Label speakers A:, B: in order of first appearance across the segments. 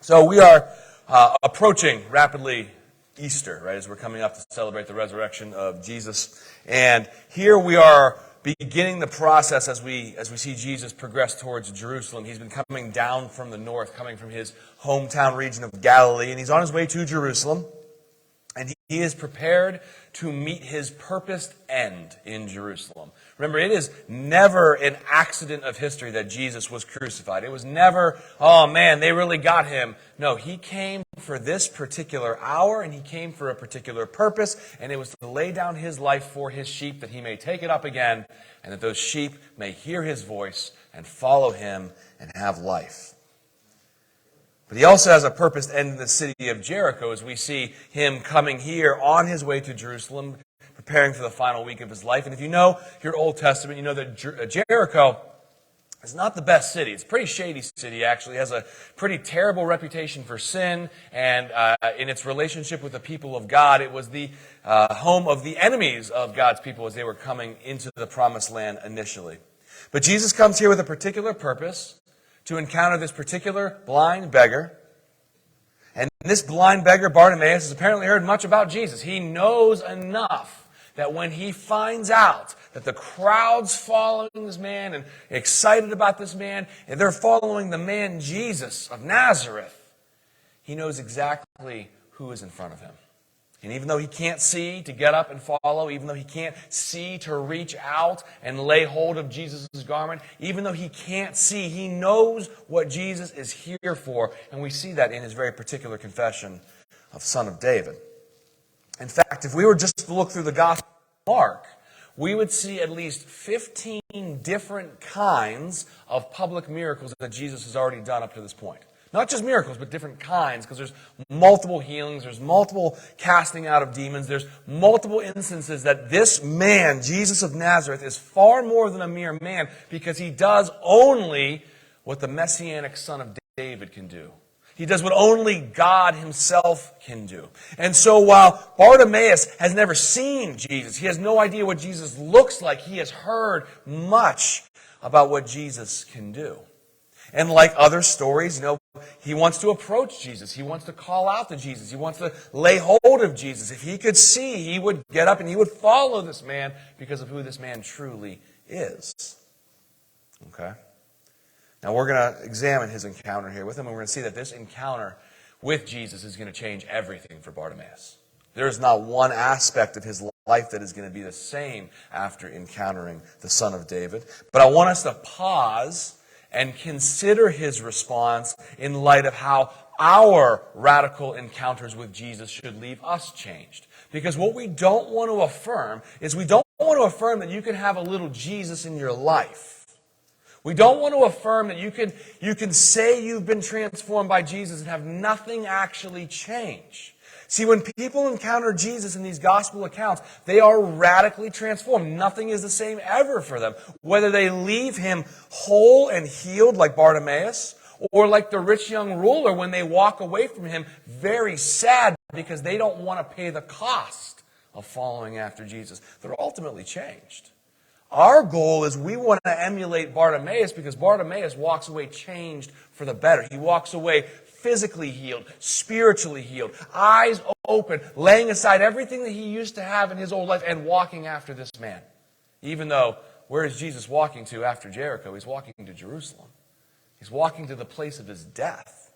A: So we are approaching rapidly Easter, right, as we're coming up to celebrate the resurrection of Jesus. And here we are beginning the process as we see Jesus progress towards Jerusalem. He's been coming down from the north, coming from his hometown region of Galilee, and he's on his way to Jerusalem. And he is prepared to meet his purposed end in Jerusalem. Remember, it is never an accident of history that Jesus was crucified. It was never, oh man, they really got him. No, he came for this particular hour, and he came for a particular purpose, and it was to lay down his life for his sheep, that he may take it up again, and that those sheep may hear his voice and follow him and have life. But he also has a purposed end in the city of Jericho, as we see him coming here on his way to Jerusalem, preparing for the final week of his life. And if you know your Old Testament, you know that Jericho is not the best city. It's a pretty shady city, actually. It has a pretty terrible reputation for sin, and in its relationship with the people of God, it was the home of the enemies of God's people as they were coming into the promised land initially. But Jesus comes here with a particular purpose, to encounter this particular blind beggar. And this blind beggar, Bartimaeus, has apparently heard much about Jesus. He knows enough that when he finds out that the crowd's following this man and excited about this man, and they're following the man Jesus of Nazareth, he knows exactly who is in front of him. And even though he can't see to get up and follow, even though he can't see to reach out and lay hold of Jesus' garment, even though he can't see, he knows what Jesus is here for. And we see that in his very particular confession of Son of David. In fact, if we were just to look through the Gospel of Mark, we would see at least 15 different kinds of public miracles that Jesus has already done up to this point. Not just miracles, but different kinds, because there's multiple healings, there's multiple casting out of demons, there's multiple instances that this man, Jesus of Nazareth, is far more than a mere man, because he does only what the Messianic Son of David can do. He does what only God himself can do. And so while Bartimaeus has never seen Jesus, he has no idea what Jesus looks like, he has heard much about what Jesus can do. And like other stories, he wants to approach Jesus. He wants to call out to Jesus. He wants to lay hold of Jesus. If he could see, he would get up and he would follow this man because of who this man truly is. Okay? Now we're going to examine his encounter here with him, and we're going to see that this encounter with Jesus is going to change everything for Bartimaeus. There is not one aspect of his life that is going to be the same after encountering the Son of David. But I want us to pause and consider his response in light of how our radical encounters with Jesus should leave us changed. Because what we don't want to affirm is we don't want to affirm that you can have a little Jesus in your life. We don't want to affirm that you can say you've been transformed by Jesus and have nothing actually change. See, when people encounter Jesus in these gospel accounts, they are radically transformed. Nothing is the same ever for them. Whether they leave him whole and healed like Bartimaeus, or like the rich young ruler when they walk away from him very sad because they don't want to pay the cost of following after Jesus. They're ultimately changed. Our goal is we want to emulate Bartimaeus because Bartimaeus walks away changed for the better. He walks away physically healed, spiritually healed, eyes open, laying aside everything that he used to have in his old life and walking after this man. Even though, where is Jesus walking to after Jericho? He's walking to Jerusalem. He's walking to the place of his death.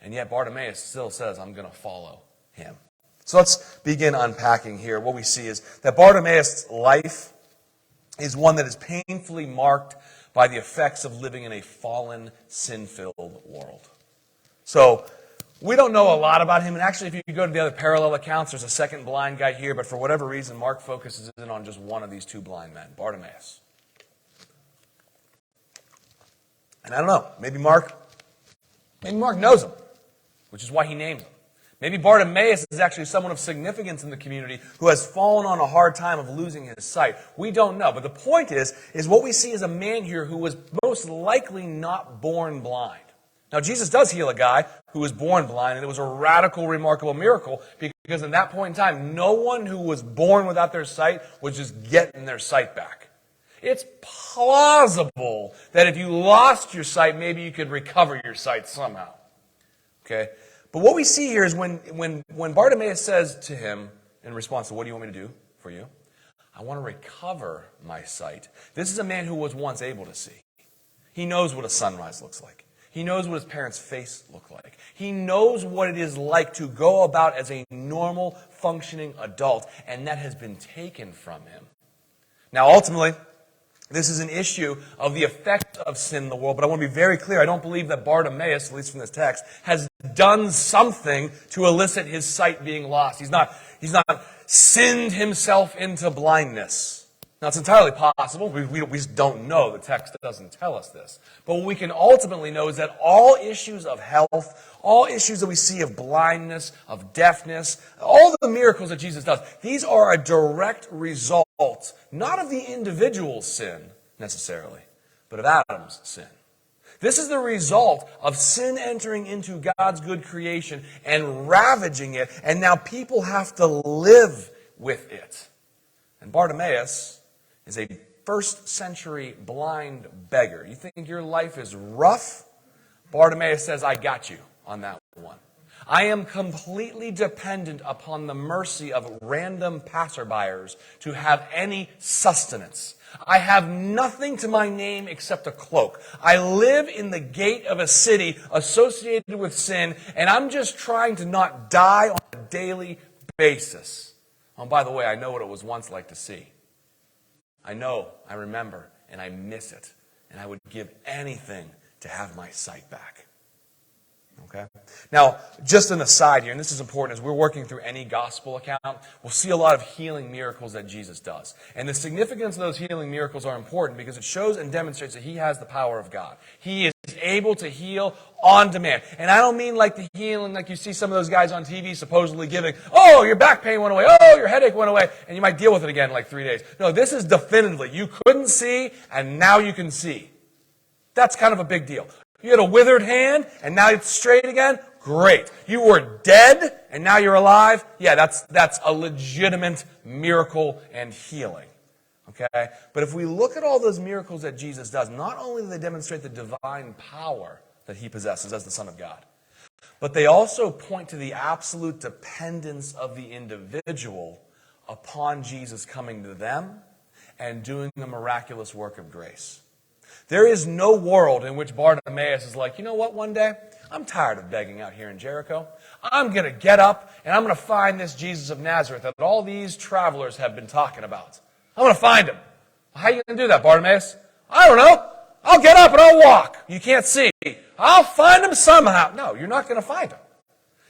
A: And yet Bartimaeus still says, I'm going to follow him. So let's begin unpacking here. What we see is that Bartimaeus' life is one that is painfully marked by the effects of living in a fallen, sin-filled world. So, we don't know a lot about him, and actually if you go to the other parallel accounts, there's a second blind guy here, but for whatever reason, Mark focuses in on just one of these two blind men, Bartimaeus. And I don't know, maybe Mark knows him, which is why he named him. Maybe Bartimaeus is actually someone of significance in the community who has fallen on a hard time of losing his sight. We don't know. But the point is what we see is a man here who was most likely not born blind. Now, Jesus does heal a guy who was born blind, and it was a radical, remarkable miracle because at that point in time, no one who was born without their sight was just getting their sight back. It's plausible that if you lost your sight, maybe you could recover your sight somehow. Okay? But what we see here is when Bartimaeus says to him in response to, what do you want me to do for you? I want to recover my sight. This is a man who was once able to see. He knows what a sunrise looks like. He knows what his parents' face looked like. He knows what it is like to go about as a normal, functioning adult, and that has been taken from him. Now, ultimately, this is an issue of the effect of sin in the world, but I want to be very clear. I don't believe that Bartimaeus, at least from this text, has done something to elicit his sight being lost. He's not sinned himself into blindness. Now, it's entirely possible. We just don't know. The text doesn't tell us this. But what we can ultimately know is that all issues of health, all issues that we see of blindness, of deafness, all the miracles that Jesus does, these are a direct result, not of the individual's sin, necessarily, but of Adam's sin. This is the result of sin entering into God's good creation and ravaging it, and now people have to live with it. And Bartimaeus is a first-century blind beggar. You think your life is rough? Bartimaeus says, I got you on that one. I am completely dependent upon the mercy of random passerbyers to have any sustenance. I have nothing to my name except a cloak. I live in the gate of a city associated with sin, and I'm just trying to not die on a daily basis. Oh, by the way, I know what it was once like to see. I know, I remember, and I miss it. And I would give anything to have my sight back. Okay? Now, just an aside here, and this is important, as we're working through any gospel account, we'll see a lot of healing miracles that Jesus does. And the significance of those healing miracles are important because it shows and demonstrates that he has the power of God. He is able to heal on demand. And I don't mean like the healing like you see some of those guys on TV supposedly giving, oh, your back pain went away, oh, your headache went away, and you might deal with it again in like 3 days. No, this is definitively, you couldn't see, and now you can see. That's kind of a big deal. You had a withered hand, and now it's straight again? Great. You were dead, and now you're alive? Yeah, that's a legitimate miracle and healing. Okay? But if we look at all those miracles that Jesus does, not only do they demonstrate the divine power that he possesses as the Son of God, but they also point to the absolute dependence of the individual upon Jesus coming to them and doing the miraculous work of grace. There is no world in which Bartimaeus is like, you know what, one day, I'm tired of begging out here in Jericho. I'm going to get up and I'm going to find this Jesus of Nazareth that all these travelers have been talking about. I'm going to find him. How are you going to do that, Bartimaeus? I don't know. I'll get up and I'll walk. You can't see. I'll find him somehow. No, you're not going to find him.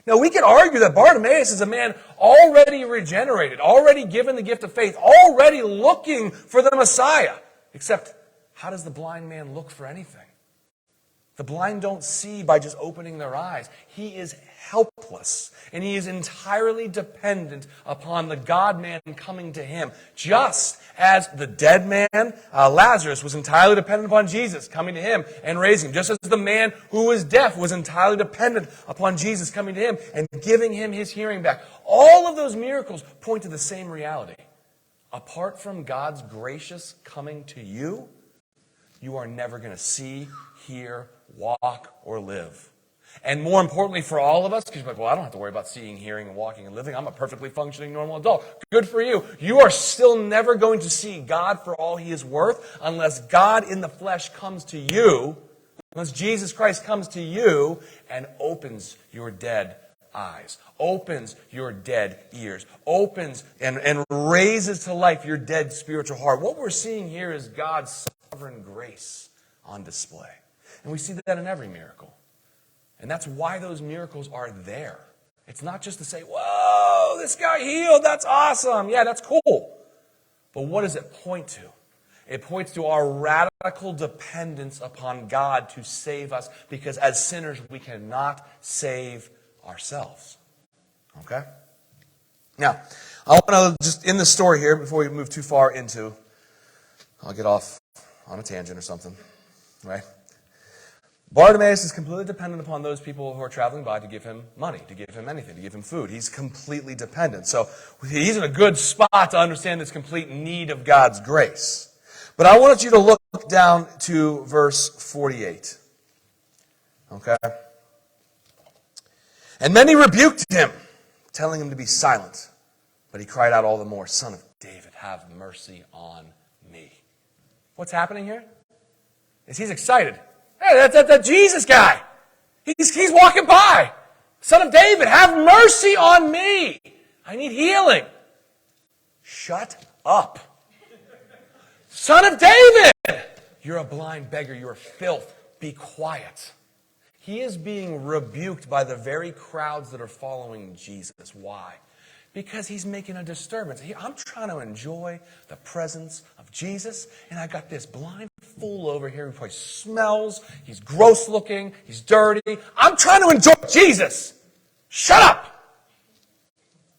A: Now, we could argue that Bartimaeus is a man already regenerated, already given the gift of faith, already looking for the Messiah. Except, how does the blind man look for anything? The blind don't see by just opening their eyes. He is helpless, and he is entirely dependent upon the God-man coming to him, just as the dead man, Lazarus, was entirely dependent upon Jesus coming to him and raising him, just as the man who was deaf was entirely dependent upon Jesus coming to him and giving him his hearing back. All of those miracles point to the same reality. Apart from God's gracious coming to you, you are never going to see, hear, walk, or live. And more importantly for all of us, because you're like, well, I don't have to worry about seeing, hearing, and walking and living. I'm a perfectly functioning normal adult. Good for you. You are still never going to see God for all he is worth unless God in the flesh comes to you, unless Jesus Christ comes to you and opens your dead eyes, opens your dead ears, opens and raises to life your dead spiritual heart. What we're seeing here is God's sovereign grace on display. And we see that in every miracle. And that's why those miracles are there. It's not just to say, whoa, this guy healed, that's awesome. Yeah, that's cool. But what does it point to? It points to our radical dependence upon God to save us, because as sinners we cannot save ourselves. Okay? Now, I want to just end the story here before we move too far into, I'll get off on a tangent or something, right? Bartimaeus is completely dependent upon those people who are traveling by to give him money, to give him anything, to give him food. He's completely dependent. So he's in a good spot to understand this complete need of God's grace. But I want you to look down to verse 48. Okay? And many rebuked him, telling him to be silent. But he cried out all the more, Son of David, have mercy on me. What's happening here? Is he's excited. Hey, that's that Jesus guy. He's walking by. Son of David, have mercy on me. I need healing. Shut up. Son of David, you're a blind beggar. You're filth. Be quiet. He is being rebuked by the very crowds that are following Jesus. Why? Because he's making a disturbance. I'm trying to enjoy the presence of Jesus, and I got this blind fool over here who probably smells, he's gross looking, he's dirty. I'm trying to enjoy Jesus. Shut up!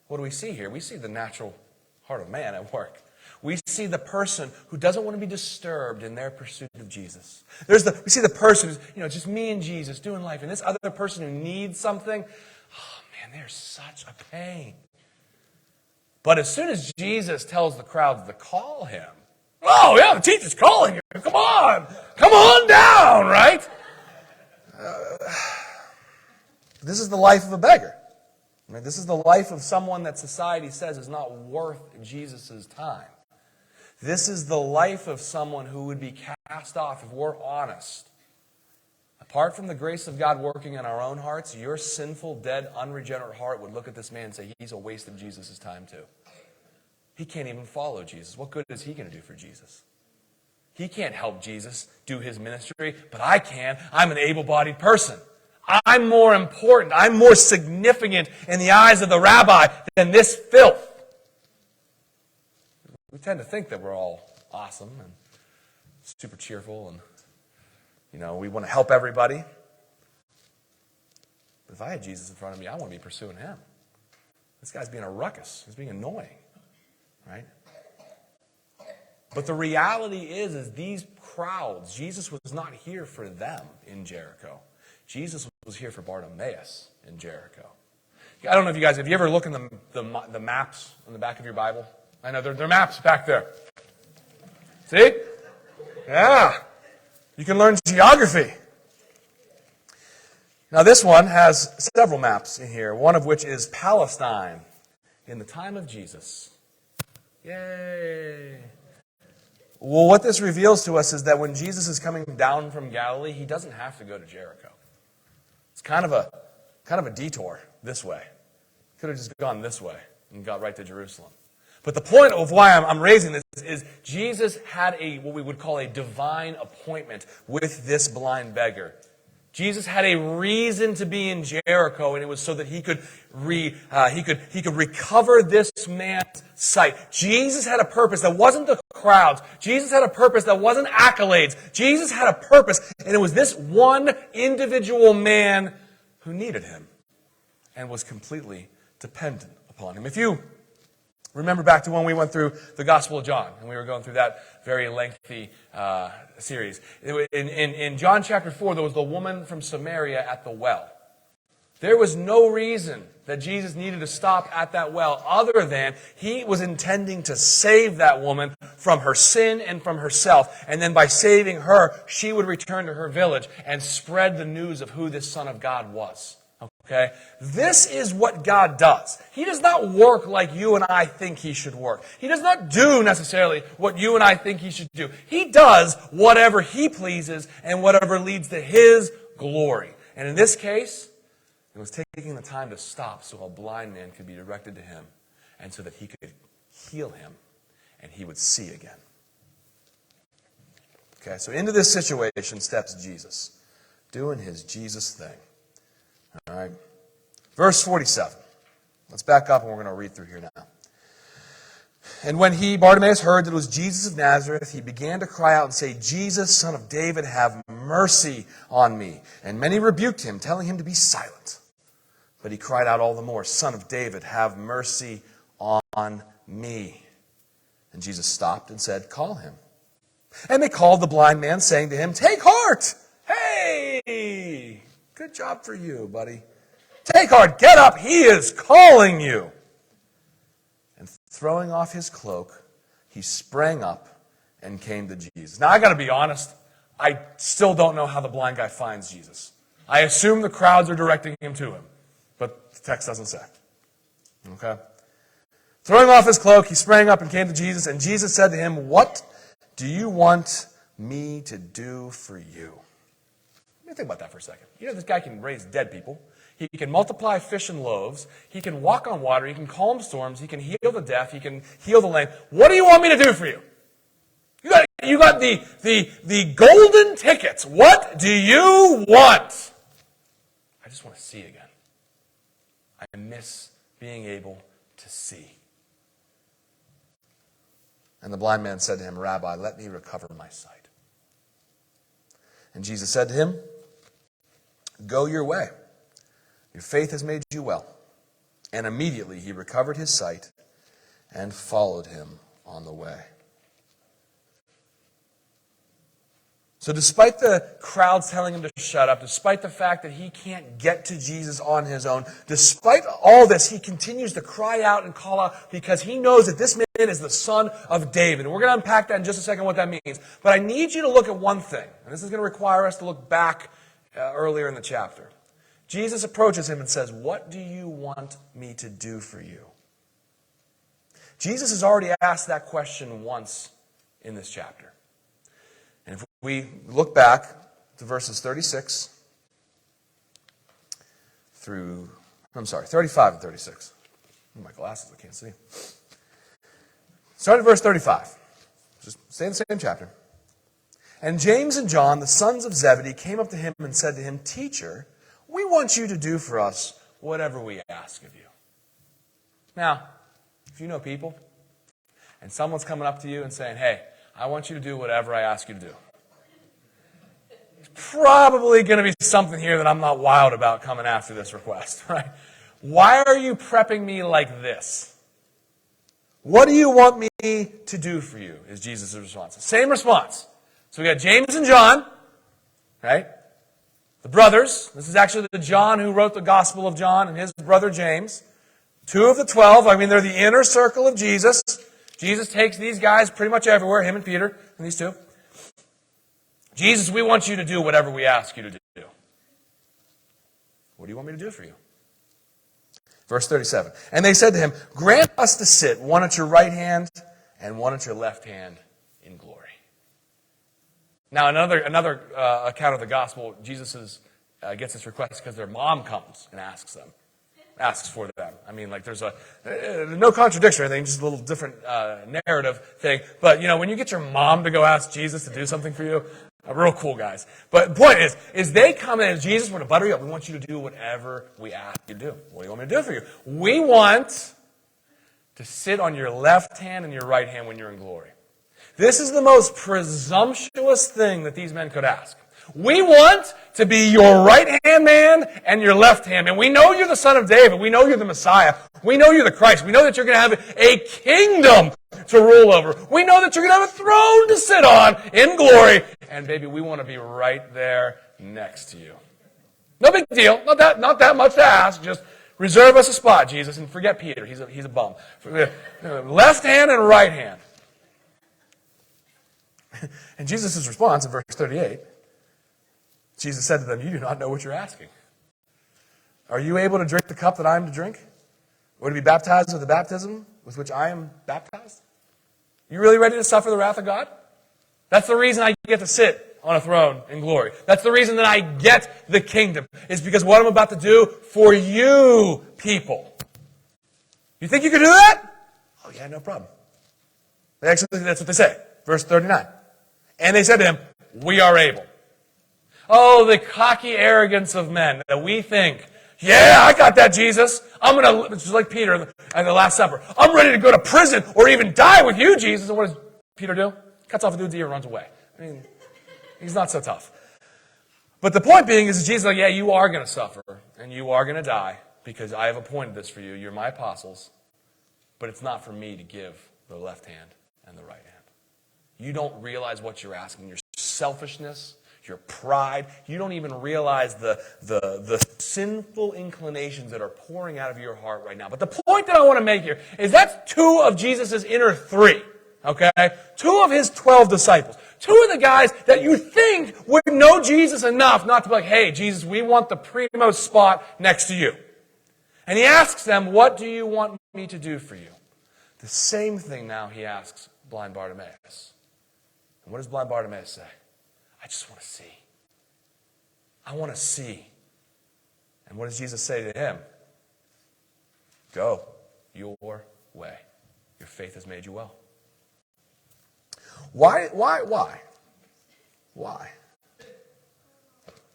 A: What do we see here? We see the natural heart of man at work. We see the person who doesn't want to be disturbed in their pursuit of Jesus. We see the person who's, just me and Jesus doing life, and this other person who needs something. Oh man, they're such a pain. But as soon as Jesus tells the crowds to call him, oh yeah, the teacher's calling you. Come on down, right? This is the life of a beggar. Right? This is the life of someone that society says is not worth Jesus' time. This is the life of someone who would be cast off, if we're honest. Apart from the grace of God working in our own hearts, your sinful, dead, unregenerate heart would look at this man and say, he's a waste of Jesus' time too. He can't even follow Jesus. What good is he going to do for Jesus? He can't help Jesus do his ministry, but I can. I'm an able-bodied person. I'm more important. I'm more significant in the eyes of the rabbi than this filth. We tend to think that we're all awesome and super cheerful and, we want to help everybody. But if I had Jesus in front of me, I want to be pursuing him. This guy's being a ruckus. He's being annoying, right? But the reality is these crowds, Jesus was not here for them in Jericho. Jesus was here for Bartimaeus in Jericho. I don't know if you guys, have you ever looked in the maps on the back of your Bible? I know, there are maps back there. See? Yeah. You can learn geography. Now this one has several maps in here, one of which is Palestine in the time of Jesus. Yay! Well, what this reveals to us is that when Jesus is coming down from Galilee, he doesn't have to go to Jericho. It's kind of a detour this way. Could have just gone this way and got right to Jerusalem. But the point of why I'm raising this is Jesus had what we would call a divine appointment with this blind beggar. Jesus had a reason to be in Jericho, and it was so that he could recover this man's sight. Jesus had a purpose that wasn't the crowds. Jesus had a purpose that wasn't accolades. Jesus had a purpose, and it was this one individual man who needed him and was completely dependent upon him. If you remember back to when we went through the Gospel of John, and we were going through that very lengthy series. In John chapter 4, there was the woman from Samaria at the well. There was no reason that Jesus needed to stop at that well other than he was intending to save that woman from her sin and from herself. And then by saving her, she would return to her village and spread the news of who this Son of God was. Okay? This is what God does. He does not work like you and I think he should work. He does not do necessarily what you and I think he should do. He does whatever he pleases and whatever leads to his glory. And in this case, it was taking the time to stop so a blind man could be directed to him and so that he could heal him and he would see again. Okay, so into this situation steps Jesus, doing his Jesus thing. All right. Verse 47. Let's back up and we're going to read through here now. And when Bartimaeus, heard that it was Jesus of Nazareth, he began to cry out and say, Jesus, Son of David, have mercy on me. And many rebuked him, telling him to be silent. But he cried out all the more, Son of David, have mercy on me. And Jesus stopped and said, call him. And they called the blind man, saying to him, take heart! Hey! Good job for you, buddy. Take heart, get up, he is calling you. And throwing off his cloak, he sprang up and came to Jesus. Now, I got to be honest, I still don't know how the blind guy finds Jesus. I assume the crowds are directing him to him. But the text doesn't say. Okay? Throwing off his cloak, he sprang up and came to Jesus, and Jesus said to him, "What do you want me to do for you?" Let me think about that for a second. You know, this guy can raise dead people. He can multiply fish and loaves. He can walk on water. He can calm storms. He can heal the deaf. He can heal the lame. What do you want me to do for you? You got the golden tickets. What do you want? I just want to see again. I miss being able to see. And the blind man said to him, "Rabbi, let me recover my sight." And Jesus said to him, "Go your way. Your faith has made you well." And immediately he recovered his sight and followed him on the way. So despite the crowds telling him to shut up, despite the fact that he can't get to Jesus on his own, despite all this, he continues to cry out and call out because he knows that this man is the son of David. And we're going to unpack that in just a second, what that means. But I need you to look at one thing. And this is going to require us to look back earlier in the chapter. Jesus approaches him and says, "What do you want me to do for you?" Jesus has already asked that question once in this chapter. And if we look back to verses 35 and 36. Oh, my glasses, I can't see. Start at verse 35. Just stay in the same chapter. And James and John, the sons of Zebedee, came up to him and said to him, "Teacher, we want you to do for us whatever we ask of you." Now, if you know people, and someone's coming up to you and saying, "Hey, I want you to do whatever I ask you to do," there's probably going to be something here that I'm not wild about coming after this request, right? Why are you prepping me like this? What do you want me to do for you? Is Jesus' response. Same response. So we got James and John, right? The brothers. This is actually the John who wrote the Gospel of John and his brother James. 2 of the 12. I mean, they're the inner circle of Jesus. Jesus takes these guys pretty much everywhere, him and Peter, and these two. "Jesus, we want you to do whatever we ask you to do." What do you want me to do for you? Verse 37. And they said to him, "Grant us to sit, one at your right hand and one at your left hand in glory." Now, another account of the gospel, Jesus gets this request because their mom comes and asks for them. I mean, like, there's no contradiction or anything, just a little different narrative thing. But, you know, when you get your mom to go ask Jesus to do something for you, real cool, guys. But the point is they come in and Jesus, we're going to butter you up. We want you to do whatever we ask you to do. What do you want me to do for you? We want to sit on your left hand and your right hand when you're in glory. This is the most presumptuous thing that these men could ask. We want to be your right-hand man and your left-hand man. We know you're the son of David. We know you're the Messiah. We know you're the Christ. We know that you're going to have a kingdom to rule over. We know that you're going to have a throne to sit on in glory. And baby, we want to be right there next to you. No big deal. Not that much to ask. Just reserve us a spot, Jesus, and forget Peter. He's a bum. Left hand and right hand. And Jesus' response in verse 38, Jesus said to them, "You do not know what you're asking. Are you able to drink the cup that I am to drink? Or to be baptized with the baptism with which I am baptized? You really ready to suffer the wrath of God?" That's the reason I get to sit on a throne in glory. That's the reason that I get the kingdom. Is because what I'm about to do for you people. You think you can do that? Oh yeah, no problem. Actually, that's what they say. Verse 39. And they said to him, "We are able." Oh, the cocky arrogance of men that we think, "Yeah, I got that, Jesus. It's just like Peter at the Last Supper. I'm ready to go to prison or even die with you, Jesus." And what does Peter do? Cuts off a dude's ear and runs away. I mean, he's not so tough. But the point being is Jesus is like, yeah, you are going to suffer and you are going to die because I have appointed this for you. You're my apostles. But it's not for me to give the left hand and the right hand. You don't realize what you're asking. Your selfishness, your pride. You don't even realize the sinful inclinations that are pouring out of your heart right now. But the point that I want to make here is that's 2 of Jesus' inner 3. Okay? 2 of his 12 disciples. 2 of the guys that you think would know Jesus enough not to be like, "Hey, Jesus, we want the primo spot next to you." And he asks them, what do you want me to do for you? The same thing now he asks blind Bartimaeus. And what does blind Bartimaeus say? I just want to see. I want to see. And what does Jesus say to him? Go your way. Your faith has made you well. Why?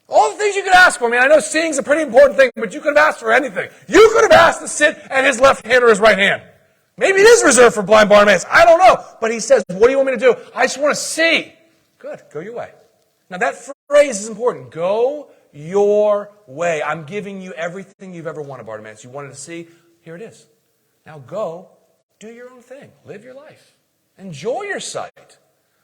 A: All the things you could ask for. I mean, I know seeing's a pretty important thing, but you could have asked for anything. You could have asked to sit at his left hand or his right hand. Maybe it is reserved for blind Bartimaeus. I don't know. But he says, what do you want me to do? I just want to see. Good. Go your way. Now that phrase is important. Go your way. I'm giving you everything you've ever wanted, Bartimaeus. You wanted to see? Here it is. Now go, do your own thing. Live your life. Enjoy your sight.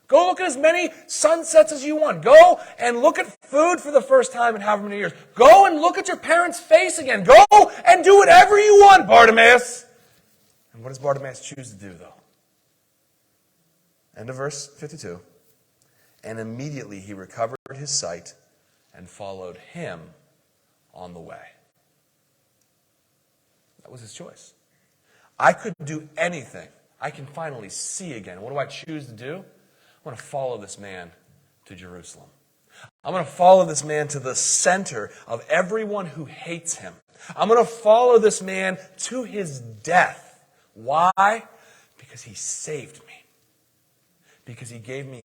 A: Go look at as many sunsets as you want. Go and look at food for the first time in however many years. Go and look at your parents' face again. Go and do whatever you want, Bartimaeus. And what does Bartimaeus choose to do, though? End of verse 52. And immediately he recovered his sight and followed him on the way. That was his choice. I could do anything. I can finally see again. What do I choose to do? I'm going to follow this man to Jerusalem. I'm going to follow this man to the center of everyone who hates him. I'm going to follow this man to his death. Why? Because he saved me. Because he gave me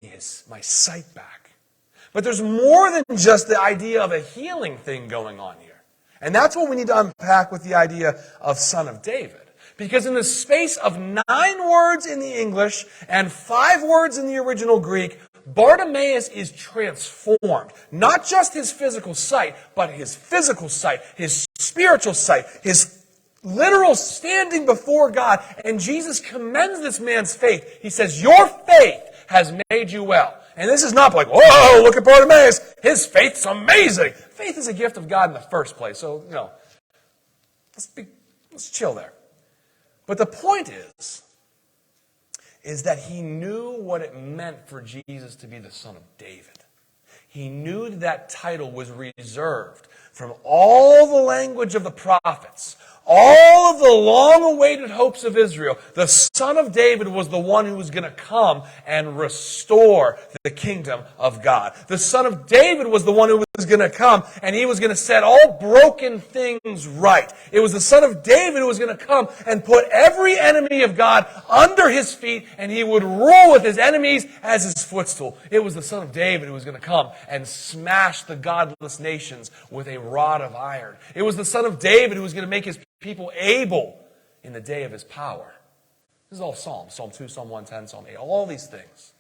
A: my sight back. But there's more than just the idea of a healing thing going on here. And that's what we need to unpack with the idea of Son of David. Because in the space of 9 words in the English and 5 words in the original Greek, Bartimaeus is transformed. Not just his physical sight, but his physical sight, his spiritual sight, his literal standing before God. And Jesus commends this man's faith. He says, your faith has made you well. And this is not like, whoa, look at Bartimaeus. His faith's amazing. Faith is a gift of God in the first place. So, let's chill there. But the point is that he knew what it meant for Jesus to be the Son of David. He knew that title was reserved from all the language of the prophets, all of the long-awaited hopes of Israel. The Son of David was the one who was going to come and restore the kingdom of God. The Son of David was the one who was going to come and he was going to set all broken things right. It was the Son of David who was going to come and put every enemy of God under his feet and he would rule with his enemies as his footstool. It was the Son of David who was going to come and smash the godless nations with a rod of iron. It was the Son of David who was going to make his people able in the day of his power. This is all Psalms. Psalm 2, Psalm 110, Psalm 8. All these things.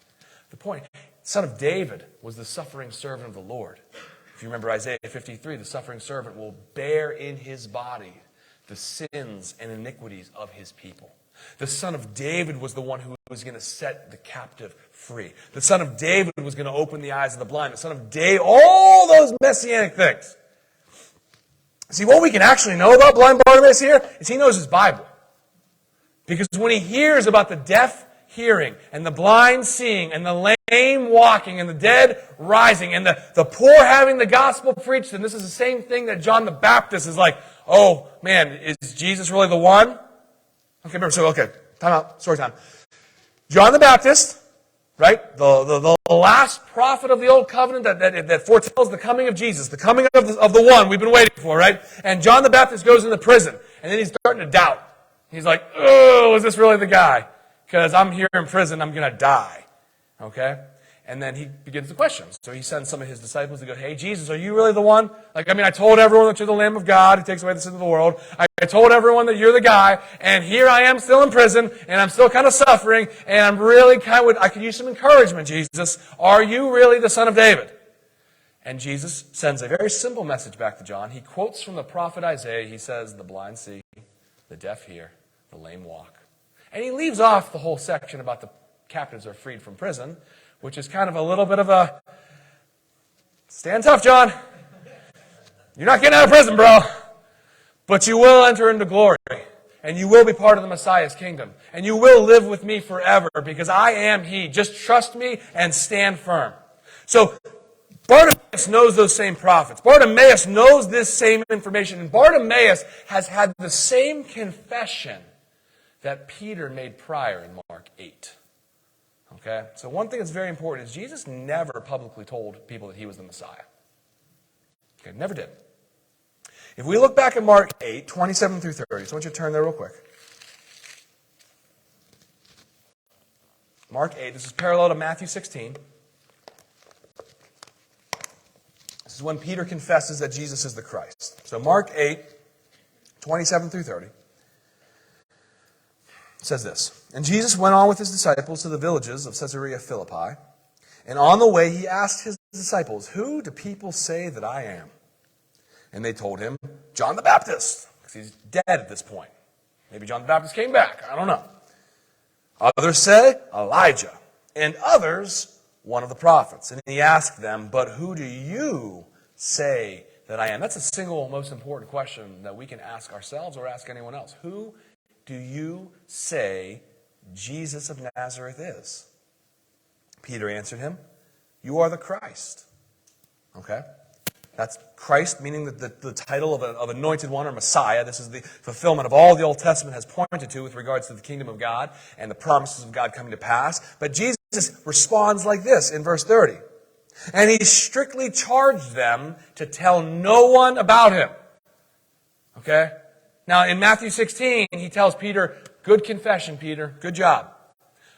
A: The point, Son of David was the suffering servant of the Lord. If you remember Isaiah 53, the suffering servant will bear in his body the sins and iniquities of his people. The Son of David was the one who was going to set the captive free. The Son of David was going to open the eyes of the blind. The Son of David, all those messianic things. See, what we can actually know about blind Bartimaeus here is he knows his Bible. Because when he hears about the deaf hearing, and the blind seeing, and the lame walking, and the dead rising, and the poor having the gospel preached, and this is the same thing that John the Baptist is like, oh, man, is Jesus really the one? Okay, time out, story time. John the Baptist, right, the last prophet of the Old Covenant that foretells the coming of Jesus, the coming of the one we've been waiting for, right? And John the Baptist goes into prison, and then he's starting to doubt. He's like, oh, is this really the guy? Because I'm here in prison, I'm going to die. Okay? And then he begins the question. So he sends some of his disciples to go, hey, Jesus, are you really the one? I told everyone that you're the Lamb of God who takes away the sin of the world. I told everyone that you're the guy, and here I am still in prison, and I'm still kind of suffering, and I'm really I could use some encouragement, Jesus. Are you really the Son of David? And Jesus sends a very simple message back to John. He quotes from the prophet Isaiah. He says, the blind see, the deaf hear, the lame walk. And he leaves off the whole section about the captives are freed from prison, which is kind of a little bit of a, stand tough, John. You're not getting out of prison, bro. But you will enter into glory. And you will be part of the Messiah's kingdom. And you will live with me forever because I am He. Just trust me and stand firm. So Bartimaeus knows those same prophets. Bartimaeus knows this same information. And Bartimaeus has had the same confession that Peter made prior in Mark 8. Okay? So one thing that's very important is Jesus never publicly told people that he was the Messiah. Okay, never did. If we look back at Mark 8, 27 through 30, so I want you to turn there real quick. Mark 8, this is parallel to Matthew 16. This is when Peter confesses that Jesus is the Christ. So Mark 8, 27 through 30. Says this, "And Jesus went on with his disciples to the villages of Caesarea Philippi. And on the way he asked his disciples, 'Who do people say that I am?' And they told him, 'John the Baptist,' because he's dead at this point. Maybe John the Baptist came back. I don't know. Others say, 'Elijah,' and others, 'one of the prophets.' And he asked them, 'But who do you say that I am?'" That's the single most important question that we can ask ourselves or ask anyone else. Who do you say Jesus of Nazareth is? Peter answered him, "You are the Christ." Okay? That's Christ, meaning the title of anointed one or Messiah. This is the fulfillment of all the Old Testament has pointed to with regards to the kingdom of God and the promises of God coming to pass. But Jesus responds like this in verse 30. "And he strictly charged them to tell no one about him." Okay? Now, in Matthew 16, he tells Peter, "Good confession, Peter. Good job.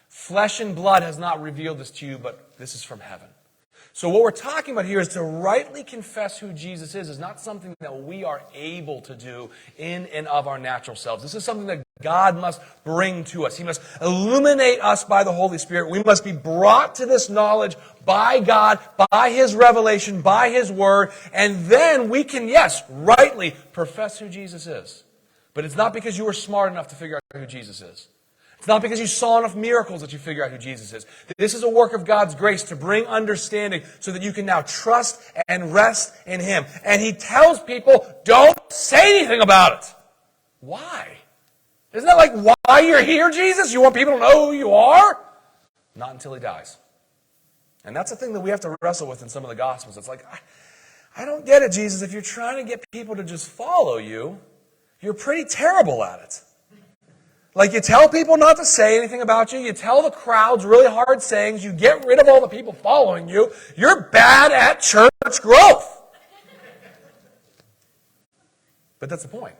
A: Flesh and blood has not revealed this to you, but this is from heaven." So what we're talking about here is to rightly confess who Jesus is not something that we are able to do in and of our natural selves. This is something that God must bring to us. He must illuminate us by the Holy Spirit. We must be brought to this knowledge by God, by His revelation, by His Word, and then we can, yes, rightly profess who Jesus is. But it's not because you were smart enough to figure out who Jesus is. It's not because you saw enough miracles that you figure out who Jesus is. This is a work of God's grace to bring understanding so that you can now trust and rest in Him. And He tells people, don't say anything about it. Why? Isn't that like why you're here, Jesus? You want people to know who you are? Not until He dies. And that's the thing that we have to wrestle with in some of the Gospels. It's like, I don't get it, Jesus. If you're trying to get people to just follow you, you're pretty terrible at it. Like, you tell people not to say anything about you. You tell the crowds really hard sayings. You get rid of all the people following you. You're bad at church growth. But that's the point.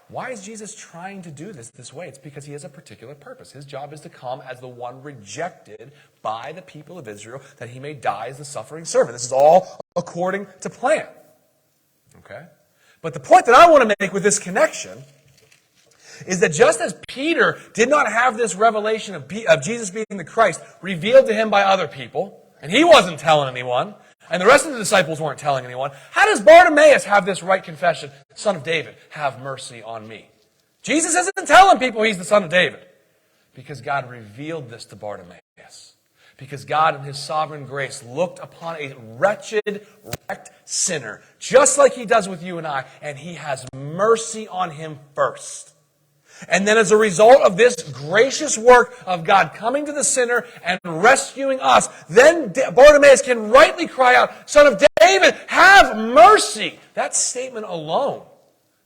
A: Why is Jesus trying to do this way? It's because He has a particular purpose. His job is to come as the one rejected by the people of Israel, that He may die as the suffering servant. This is all according to plan. Okay? But the point that I want to make with this connection is that just as Peter did not have this revelation of Jesus being the Christ revealed to him by other people, and he wasn't telling anyone, and the rest of the disciples weren't telling anyone, how does Bartimaeus have this right confession, "Son of David, have mercy on me"? Jesus isn't telling people he's the Son of David, because God revealed this to Bartimaeus. Because God in His sovereign grace looked upon a wretched, wrecked sinner, just like He does with you and I, and He has mercy on him first. And then as a result of this gracious work of God coming to the sinner and rescuing us, then Bartimaeus can rightly cry out, "Son of David, have mercy." That statement alone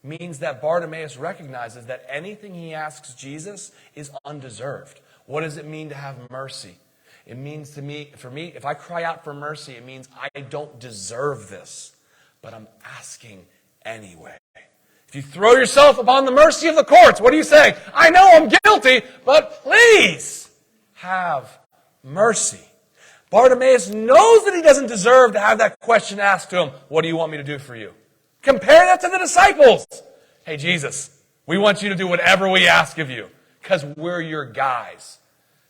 A: means that Bartimaeus recognizes that anything he asks Jesus is undeserved. What does it mean to have mercy? It means for me, if I cry out for mercy, it means I don't deserve this, but I'm asking anyway. If you throw yourself upon the mercy of the courts, what are you saying? I know I'm guilty, but please have mercy. Bartimaeus knows that he doesn't deserve to have that question asked to him, "What do you want me to do for you?" Compare that to the disciples. "Hey, Jesus, we want you to do whatever we ask of you because we're your guys."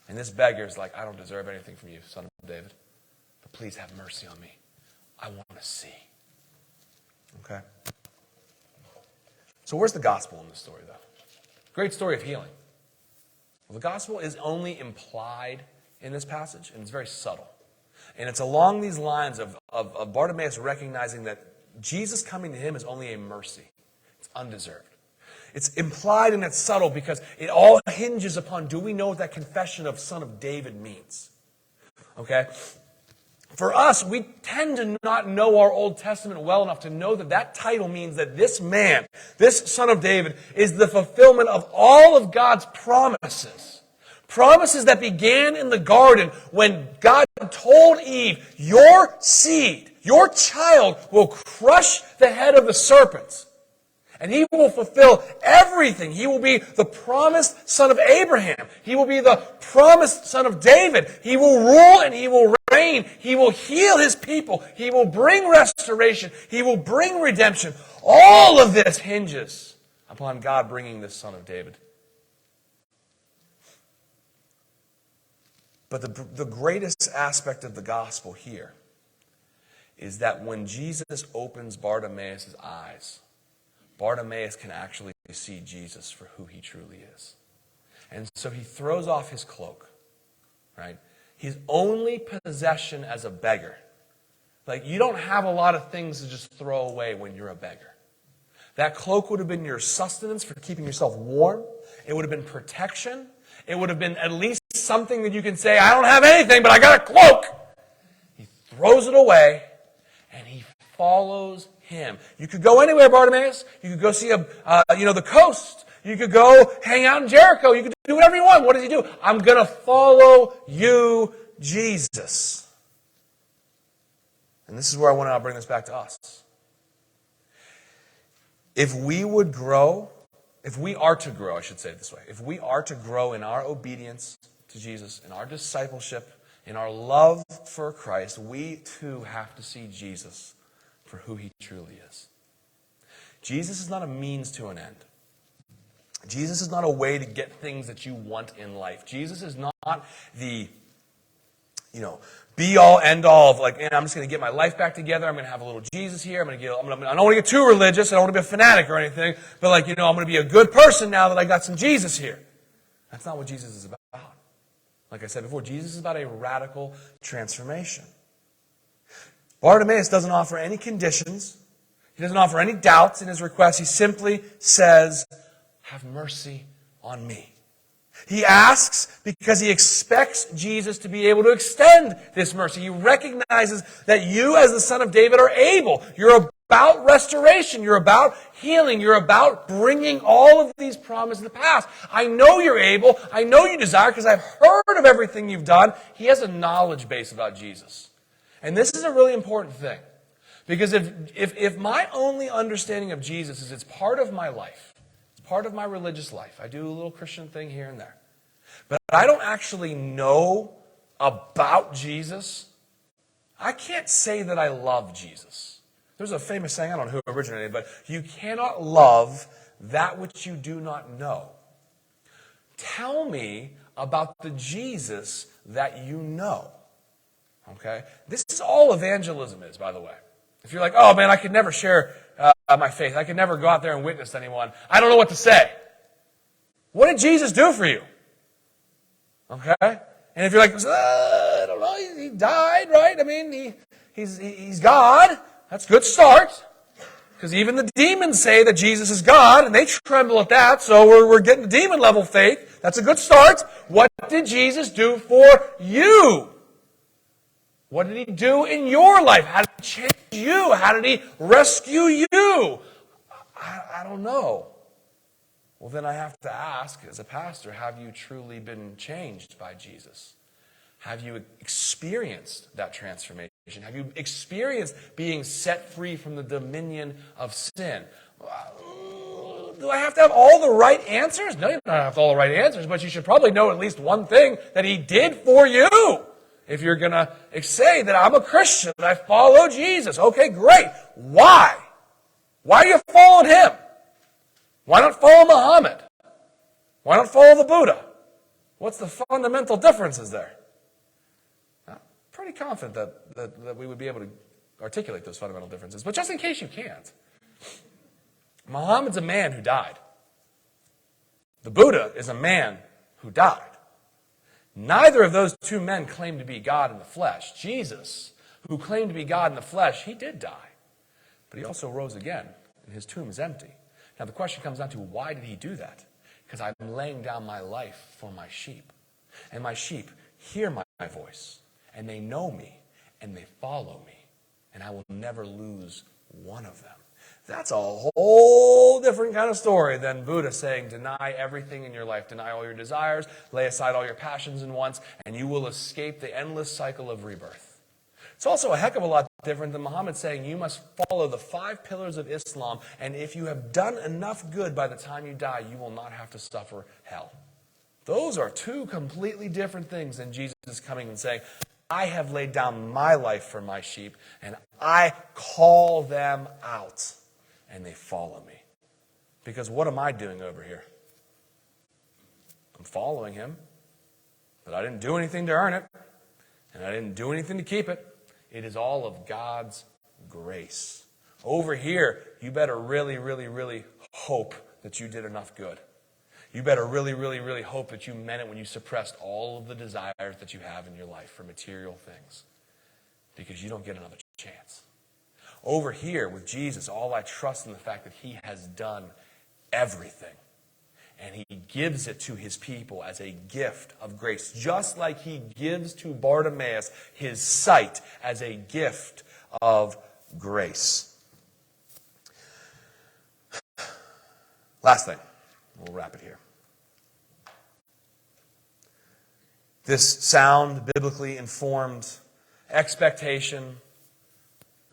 A: And this beggar's like, "I don't deserve anything from you, Son of David, but please have mercy on me. I want to see." Okay? So where's the gospel in this story, though? Great story of healing. Well, the gospel is only implied in this passage, and it's very subtle. And it's along these lines of Bartimaeus recognizing that Jesus coming to him is only a mercy. It's undeserved. It's implied and it's subtle because it all hinges upon, do we know what that confession of Son of David means? Okay? For us, we tend to not know our Old Testament well enough to know that that title means that this man, this son of David, is the fulfillment of all of God's promises. Promises that began in the garden when God told Eve, your seed, your child will crush the head of the serpent. And he will fulfill everything. He will be the promised son of Abraham. He will be the promised son of David. He will rule and he will reign. He will heal his people. He will bring restoration. He will bring redemption. All of this hinges upon God bringing this son of David. But the greatest aspect of the gospel here is that when Jesus opens Bartimaeus' eyes, Bartimaeus can actually see Jesus for who he truly is. And so he throws off his cloak, right? His only possession as a beggar. Like, you don't have a lot of things to just throw away when you're a beggar. That cloak would have been your sustenance for keeping yourself warm. It would have been protection. It would have been at least something that you can say, I don't have anything, but I got a cloak. He throws it away, and he follows him. You could go anywhere, Bartimaeus. You could go see the coast. You could go hang out in Jericho. You could do whatever you want. What does he do? I'm going to follow you, Jesus. And this is where I want to bring this back to us. If we are to grow, I should say it this way, if we are to grow in our obedience to Jesus, in our discipleship, in our love for Christ, we too have to see Jesus for who he truly is. Jesus is not a means to an end. Jesus is not a way to get things that you want in life. Jesus is not the, be-all, end-all of like, I'm just going to get my life back together. I'm going to have a little Jesus here. I don't want to get too religious. I don't want to be a fanatic or anything. But I'm going to be a good person now that I got some Jesus here. That's not what Jesus is about. Like I said before, Jesus is about a radical transformation. Bartimaeus doesn't offer any conditions. He doesn't offer any doubts in his request. He simply says, have mercy on me. He asks because he expects Jesus to be able to extend this mercy. He recognizes that you as the son of David are able. You're about restoration. You're about healing. You're about bringing all of these promises to pass. I know you're able. I know you desire because I've heard of everything you've done. He has a knowledge base about Jesus. And this is a really important thing. Because if my only understanding of Jesus is it's part of my life, it's part of my religious life, I do a little Christian thing here and there, but I don't actually know about Jesus, I can't say that I love Jesus. There's a famous saying, I don't know who originated, but you cannot love that which you do not know. Tell me about the Jesus that you know. Okay? This is all evangelism is, by the way. If you're like, oh man, I could never share my faith. I could never go out there and witness to anyone. I don't know what to say. What did Jesus do for you? Okay? And if you're like, I don't know, he died, right? I mean, he's God. That's a good start. Because even the demons say that Jesus is God, and they tremble at that, so we're getting the demon level faith. That's a good start. What did Jesus do for you? What did he do in your life? How did he change you? How did he rescue you? I don't know. Well, then I have to ask, as a pastor, have you truly been changed by Jesus? Have you experienced that transformation? Have you experienced being set free from the dominion of sin? Do I have to have all the right answers? No, you don't have all the right answers, but you should probably know at least one thing that he did for you. If you're going to say that I'm a Christian, that I follow Jesus. Okay, great. Why? Why are you following him? Why not follow Muhammad? Why not follow the Buddha? What's the fundamental differences there? I'm pretty confident that we would be able to articulate those fundamental differences. But just in case you can't, Muhammad's a man who died. The Buddha is a man who died. Neither of those two men claimed to be God in the flesh. Jesus, who claimed to be God in the flesh, he did die. But he also rose again, and his tomb is empty. Now the question comes down to, why did he do that? Because I'm laying down my life for my sheep. And my sheep hear my voice, and they know me, and they follow me, and I will never lose one of them. That's a whole different kind of story than Buddha saying, deny everything in your life, deny all your desires, lay aside all your passions and wants, and you will escape the endless cycle of rebirth. It's also a heck of a lot different than Muhammad saying you must follow the 5 pillars of Islam, and if you have done enough good by the time you die, you will not have to suffer hell. Those are 2 completely different things than Jesus coming and saying, I have laid down my life for my sheep, and I call them out, and they follow me. Because what am I doing over here? I'm following him, but I didn't do anything to earn it, and I didn't do anything to keep it. It is all of God's grace. Over here, you better really, really, really hope that you did enough good. You better really, really, really hope that you meant it when you suppressed all of the desires that you have in your life for material things. Because you don't get another chance. Over here with Jesus, all I trust in the fact that he has done everything. And he gives it to his people as a gift of grace. Just like he gives to Bartimaeus his sight as a gift of grace. Last thing. We'll wrap it here. This sound, biblically informed expectation,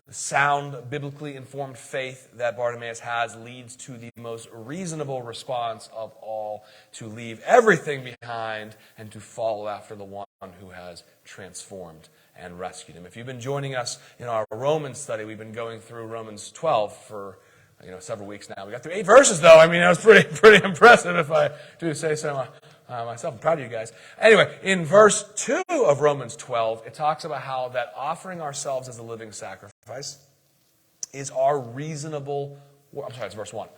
A: the sound, biblically informed faith that Bartimaeus has leads to the most reasonable response of all, to leave everything behind and to follow after the one who has transformed and rescued him. If you've been joining us in our Romans study, we've been going through Romans 12 for several weeks now. We got through 8 verses, though. I mean, that was pretty impressive, if I do say so myself. I'm proud of you guys. Anyway, in verse 2 of Romans 12, it talks about how that offering ourselves as a living sacrifice is our reasonable. It's verse 1.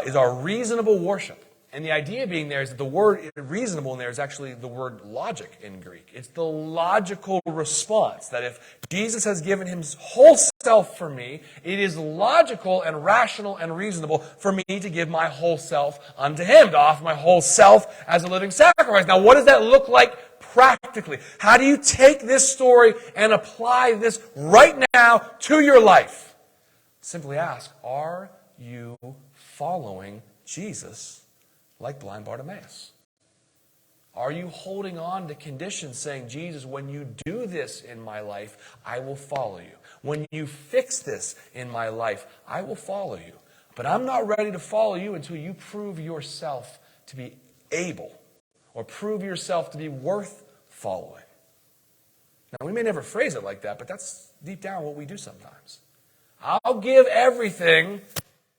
A: Is our reasonable worship. And the idea being there is that the word reasonable in there is actually the word logic in Greek. It's the logical response. That if Jesus has given his whole self for me, it is logical and rational and reasonable for me to give my whole self unto him, to offer my whole self as a living sacrifice. Now, what does that look like practically? How do you take this story and apply this right now to your life? Simply ask, are you following Jesus like blind Bartimaeus? Are you holding on to conditions saying, Jesus, when you do this in my life, I will follow you. When you fix this in my life, I will follow you. But I'm not ready to follow you until you prove yourself to be able or prove yourself to be worth following. Now, we may never phrase it like that, but that's deep down what we do sometimes. I'll give everything.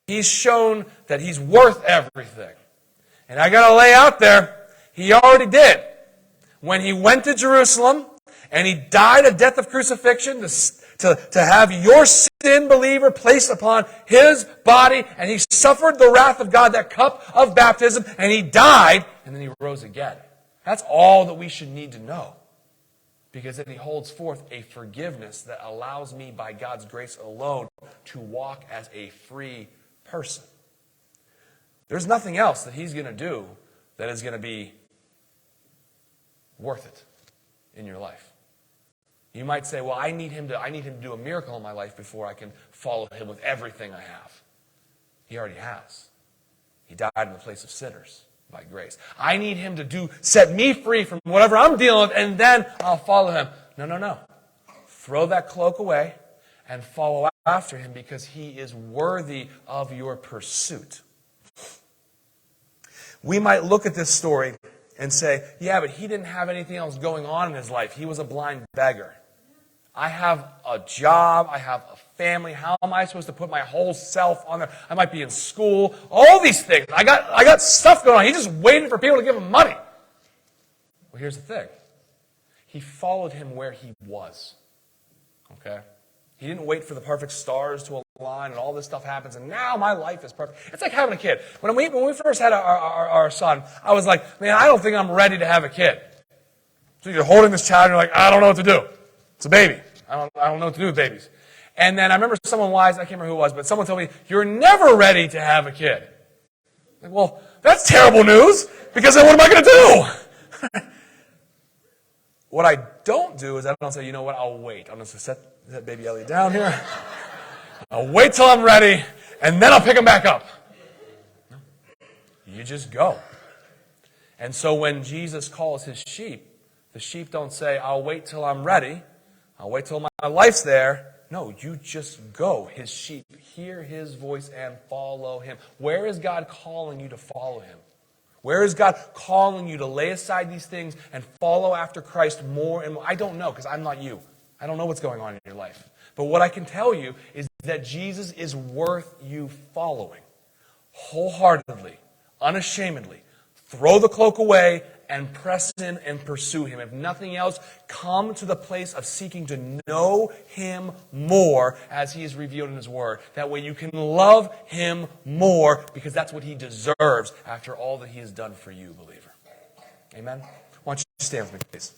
A: He's shown that he's worth everything. And I got to lay out there, he already did. When he went to Jerusalem and he died a death of crucifixion to have your sin, believer, placed upon his body, and he suffered the wrath of God, that cup of baptism, and he died, and then he rose again. That's all that we should need to know. Because then he holds forth a forgiveness that allows me, by God's grace alone, to walk as a free person. There's nothing else that he's going to do that is going to be worth it in your life. You might say, well, I need him to do a miracle in my life before I can follow him with everything I have. He already has. He died in the place of sinners by grace. I need him to set me free from whatever I'm dealing with, and then I'll follow him. No. Throw that cloak away and follow after him, because he is worthy of your pursuit. We might look at this story and say, yeah, but he didn't have anything else going on in his life. He was a blind beggar. I have a job. I have a family. How am I supposed to put my whole self on there? I might be in school. All these things. I got stuff going on. He's just waiting for people to give him money. Well, here's the thing. He followed him where he was. Okay? He didn't wait for the perfect stars to align and all this stuff happens, and now my life is perfect. It's like having a kid. When we first had our son, I was like, man, I don't think I'm ready to have a kid. So you're holding this child and you're like, I don't know what to do. It's a baby. I don't know what to do with babies. And then I remember someone wise, I can't remember who it was, but someone told me, you're never ready to have a kid. Like, well, that's terrible news, because then what am I going to do? What I don't do is I don't say, you know what, I'll wait. I'm going to set baby Elliot down here. I'll wait till I'm ready, and then I'll pick him back up. No. You just go. And so when Jesus calls his sheep, the sheep don't say, I'll wait till I'm ready. I'll wait till my life's there. No, you just go. His sheep hear his voice and follow him. Where is God calling you to follow him? Where is God calling you to lay aside these things and follow after Christ more and more? I don't know, because I'm not you. I don't know what's going on in your life. But what I can tell you is that Jesus is worth you following. Wholeheartedly, unashamedly. Throw the cloak away and press in and pursue him. If nothing else, come to the place of seeking to know him more as he is revealed in his word. That way you can love him more, because that's what he deserves after all that he has done for you, believer. Amen? Why don't you stand with me, please?